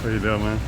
What you doing, man?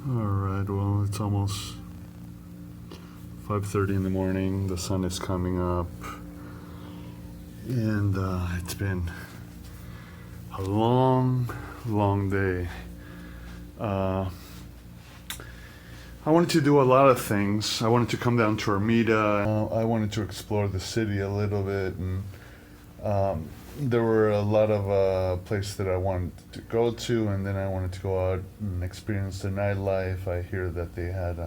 Alright, well, it's almost 5:30 in the morning. The sun is coming up. And it's been a long, long day. I wanted to do a lot of things. I wanted to come down to Armida. I wanted to explore the city a little bit, and there were a lot of places that I wanted to go to, and then I wanted to go out and experience the nightlife. I hear that they had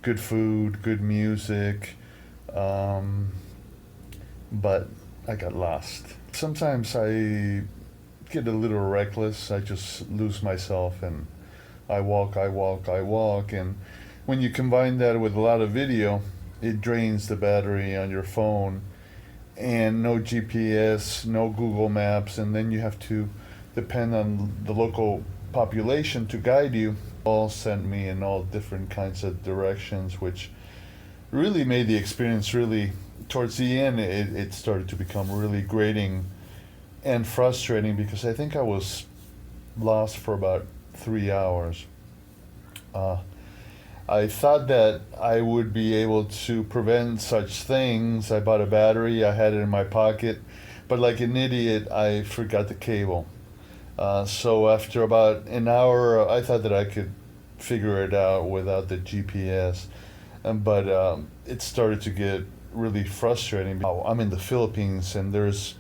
good food, good music, but I got lost. Sometimes I get a little reckless. I just lose myself, and I walk, and when you combine that with a lot of video, it drains the battery on your phone, and no GPS, no Google Maps, and then you have to depend on the local population to guide you. All sent me in all different kinds of directions, which really made the experience really, towards the end, it started to become really grating and frustrating, because I think I was lost for about 3 hours. I thought that I would be able to prevent such things. I bought a battery, I had it in my pocket, but like an idiot, I forgot the cable. So after about an hour, I thought that I could figure it out without the GPS. But it started to get really frustrating. I'm in the Philippines, and there's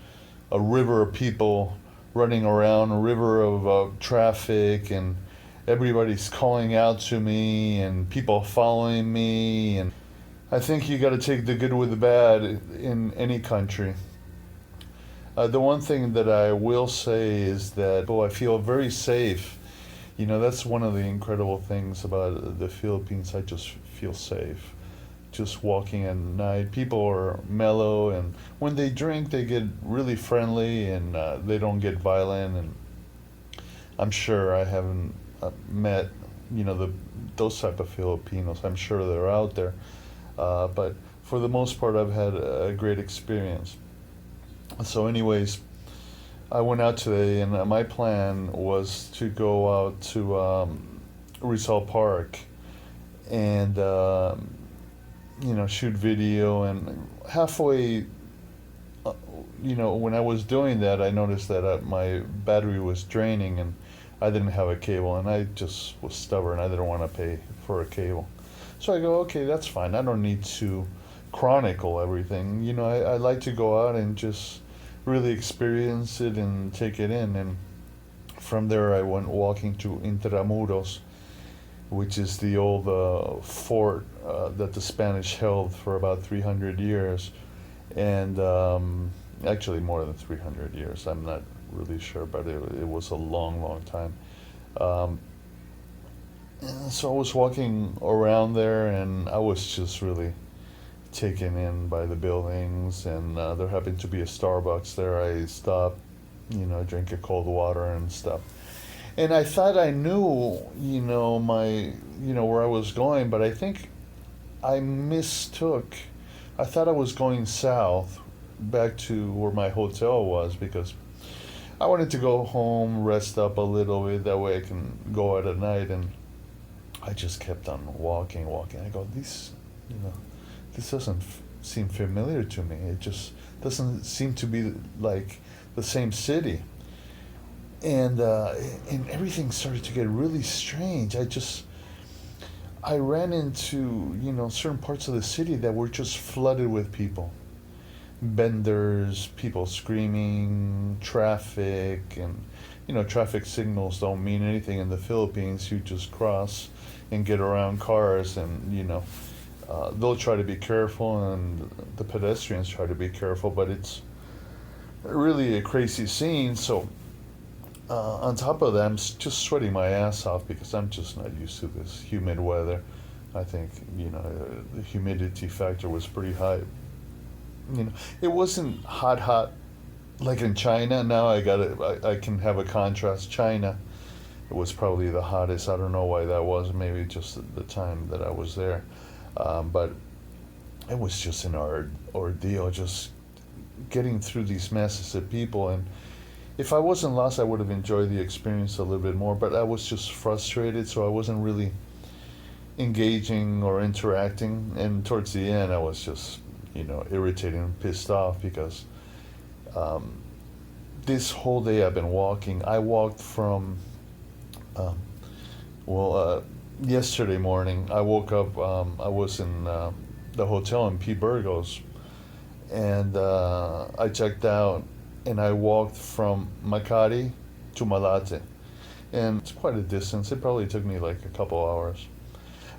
a river of people running around, a river of traffic, and everybody's calling out to me, and people following me. And I think you got to take the good with the bad in any country. The one thing that I will say is that I feel very safe. You know, that's one of the incredible things about the Philippines. I just feel safe. Just walking at night, people are mellow, and when they drink, they get really friendly, and they don't get violent. And I'm sure I haven't met, those type of Filipinos. I'm sure they're out there, but for the most part, I've had a great experience. So, anyways, I went out today, and my plan was to go out to Rizal Park and shoot video. And halfway, when I was doing that, I noticed that my battery was draining, and I didn't have a cable, and I just was stubborn. I didn't want to pay for a cable. So I go, okay, that's fine. I don't need to chronicle everything. I like to go out and just really experience it and take it in. And from there, I went walking to Intramuros, which is the old fort that the Spanish held for about 300 years. And actually more than 300 years. I'm not really sure, but it was a long, long time. So I was walking around there, and I was just really taken in by the buildings. And there happened to be a Starbucks there. I stopped, drink a cold water and stuff. And I thought I knew, where I was going, but I think I mistook. I thought I was going south, back to where my hotel was, because I wanted to go home, rest up a little bit, that way I can go out at night. And I just kept on walking. I go, this doesn't seem familiar to me. It just doesn't seem to be like the same city. And and everything started to get really strange. I ran into, certain parts of the city that were just flooded with people. Vendors, people screaming, traffic, and traffic signals don't mean anything in the Philippines. You just cross and get around cars, and they'll try to be careful, and the pedestrians try to be careful, but it's really a crazy scene. So on top of that, I'm just sweating my ass off because I'm just not used to this humid weather. I think the humidity factor was pretty high. It wasn't hot like in China. Now I can have a contrast. China, it was probably the hottest. I don't know why that was. Maybe just the time that I was there, but it was just an ordeal, just getting through these masses of people. And if I wasn't lost, I would have enjoyed the experience a little bit more. But I was just frustrated, so I wasn't really engaging or interacting. And towards the end, I was just irritated and pissed off because um, this whole day I've been walking. I walked from well yesterday morning. I woke up. I was in the hotel in P. Burgos, and I checked out, and I walked from Makati to Malate, and it's quite a distance. It probably took me like a couple hours,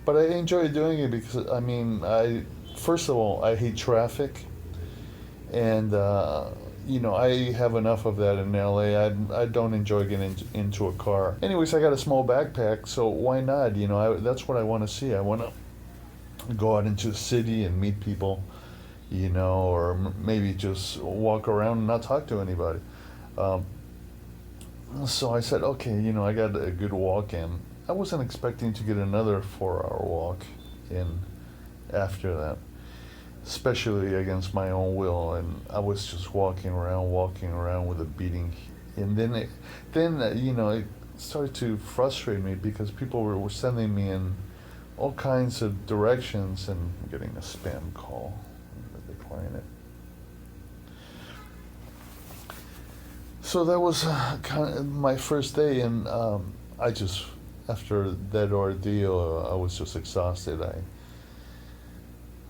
but I enjoy doing it because I first of all I hate traffic, and I have enough of that in LA. I don't enjoy getting into a car. Anyways, I got a small backpack, so why not? That's what I want to see. I want to go out into the city and meet people, or maybe just walk around and not talk to anybody. Um, so I said, okay, I got a good walk in. I wasn't expecting to get another 4-hour walk in after that, especially against my own will. And I was just walking around with a beating. And it started to frustrate me because people were sending me in all kinds of directions, and I'm getting a spam call. I'm gonna decline it. So that was kind of my first day, and after that ordeal, I was just exhausted.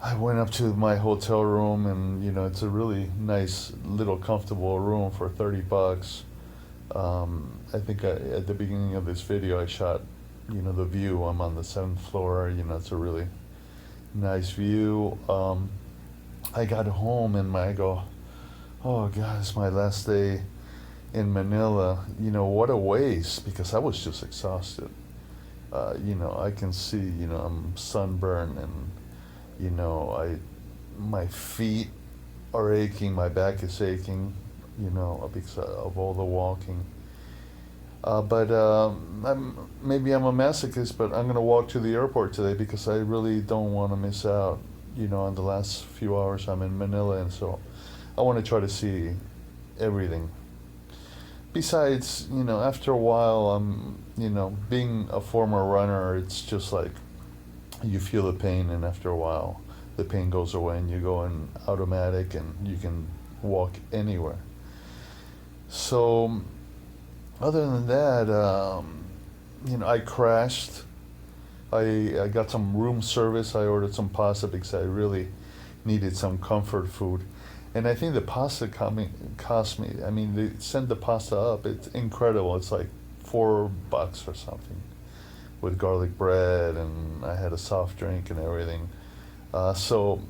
I went up to my hotel room, and it's a really nice, little, comfortable room for $30. I think at the beginning of this video, I shot, the view. I'm on the 7th floor. It's a really nice view. I got home and I go, oh God, it's my last day in Manila. What a waste, because I was just exhausted. I can see, I'm sunburned, and my feet are aching, my back is aching, because of all the walking. But maybe I'm a masochist, but I'm gonna walk to the airport today because I really don't want to miss out, on the last few hours I'm in Manila, and so I want to try to see everything. Besides, after a while, being a former runner, it's just like you feel the pain, and after a while, the pain goes away, and you go in automatic, and you can walk anywhere. So, other than that, I crashed. I got some room service. I ordered some pasta because I really needed some comfort food. And I think the pasta cost me, they sent the pasta up. It's incredible. It's like $4 or something, with garlic bread, and I had a soft drink and everything. So,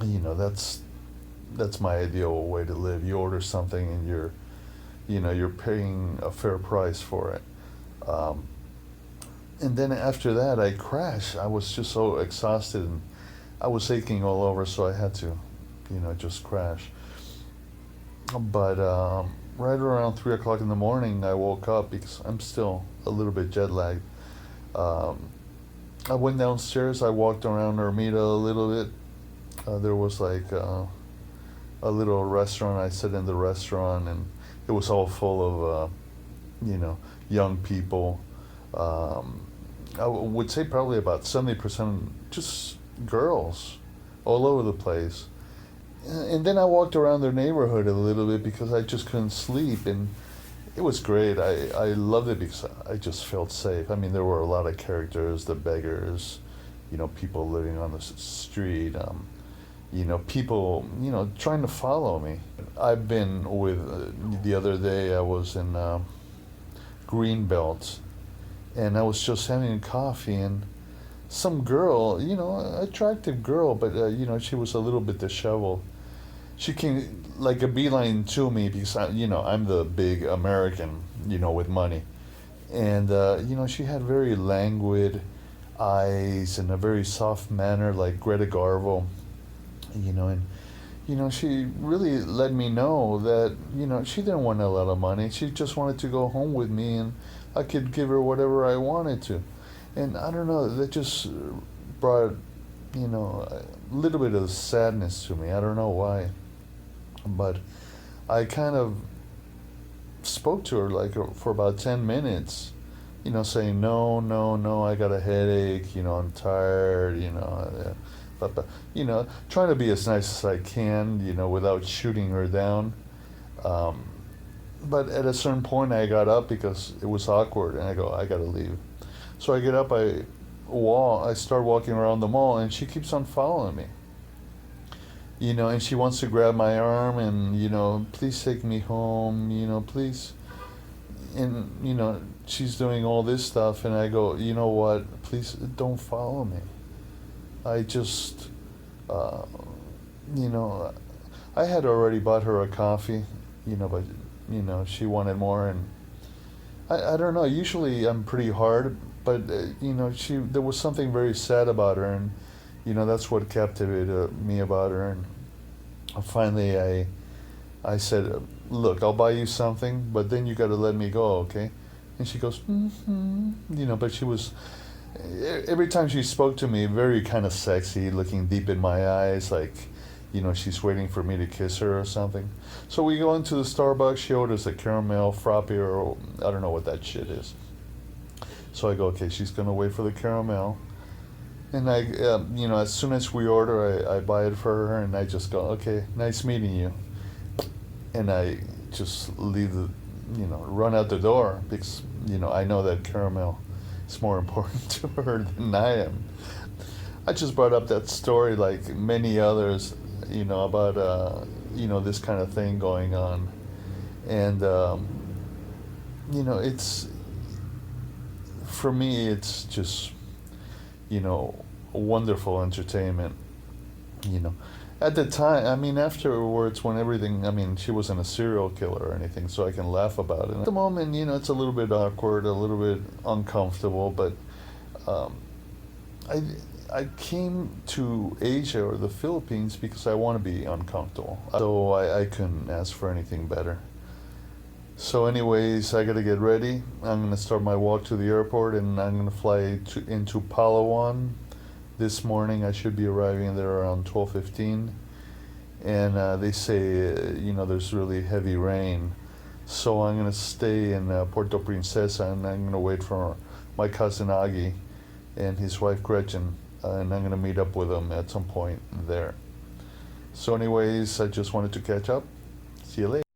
that's my ideal way to live. You order something, and you're paying a fair price for it. And then after that, I crashed. I was just so exhausted, and I was aching all over, so I had to, just crash. But right around 3 o'clock in the morning, I woke up because I'm still a little bit jet lagged. I went downstairs. I walked around Ermita a little bit. There was like a little restaurant. I sat in the restaurant, and it was all full of, young people. I would say probably about 70% just girls, all over the place. And then I walked around their neighborhood a little bit because I just couldn't sleep, and it was great. I loved it because I just felt safe. I mean, there were a lot of characters, the beggars, people living on the street, people, trying to follow me. I've been the other day I was in Greenbelt, and I was just having a coffee, and some girl, attractive girl, but, she was a little bit disheveled. She came like a beeline to me because, I'm the big American, with money. And, she had very languid eyes and a very soft manner like Greta Garbo, and, she really let me know that, she didn't want a lot of money. She just wanted to go home with me, and I could give her whatever I wanted to. And I don't know, that just brought, a little bit of sadness to me. I don't know why. But I kind of spoke to her like for about 10 minutes, saying, no, no, no, I got a headache, I'm tired, trying to be as nice as I can, without shooting her down. But at a certain point I got up because it was awkward, and I go, I gotta leave. So I get up, I start walking around the mall, and she keeps on following me. And she wants to grab my arm and, please take me home, please. And, she's doing all this stuff, and I go, you know what, please don't follow me. I just, I had already bought her a coffee, but, she wanted more, and I don't know, usually I'm pretty hard, but, there was something very sad about her, and, that's what captivated me about her. And finally I said, look, I'll buy you something, but then you got to let me go, okay? And she goes, but she was, every time she spoke to me, very kind of sexy, looking deep in my eyes, like, she's waiting for me to kiss her or something. So we go into the Starbucks, she orders a caramel frappe, or I don't know what that shit is. So I go, okay, she's going to wait for the caramel. And I, as soon as we order, I buy it for her, and I just go, okay, nice meeting you. And I just leave run out the door because, I know that caramel is more important to her than I am. I just brought up that story like many others, about, this kind of thing going on. And, it's, for me, it's just, wonderful entertainment, At the time, I mean, afterwards, when everything, she wasn't a serial killer or anything, so I can laugh about it. At the moment, it's a little bit awkward, a little bit uncomfortable, but I came to Asia or the Philippines because I want to be uncomfortable. So I couldn't ask for anything better. So anyways, I gotta get ready. I'm gonna start my walk to the airport, and I'm gonna fly into Palawan this morning. I should be arriving there around 12:15, and they say there's really heavy rain, so I'm gonna stay in Puerto Princesa, and I'm gonna wait for my cousin Agi and his wife Gretchen, and I'm gonna meet up with them at some point there. So anyways, I just wanted to catch up. See you later.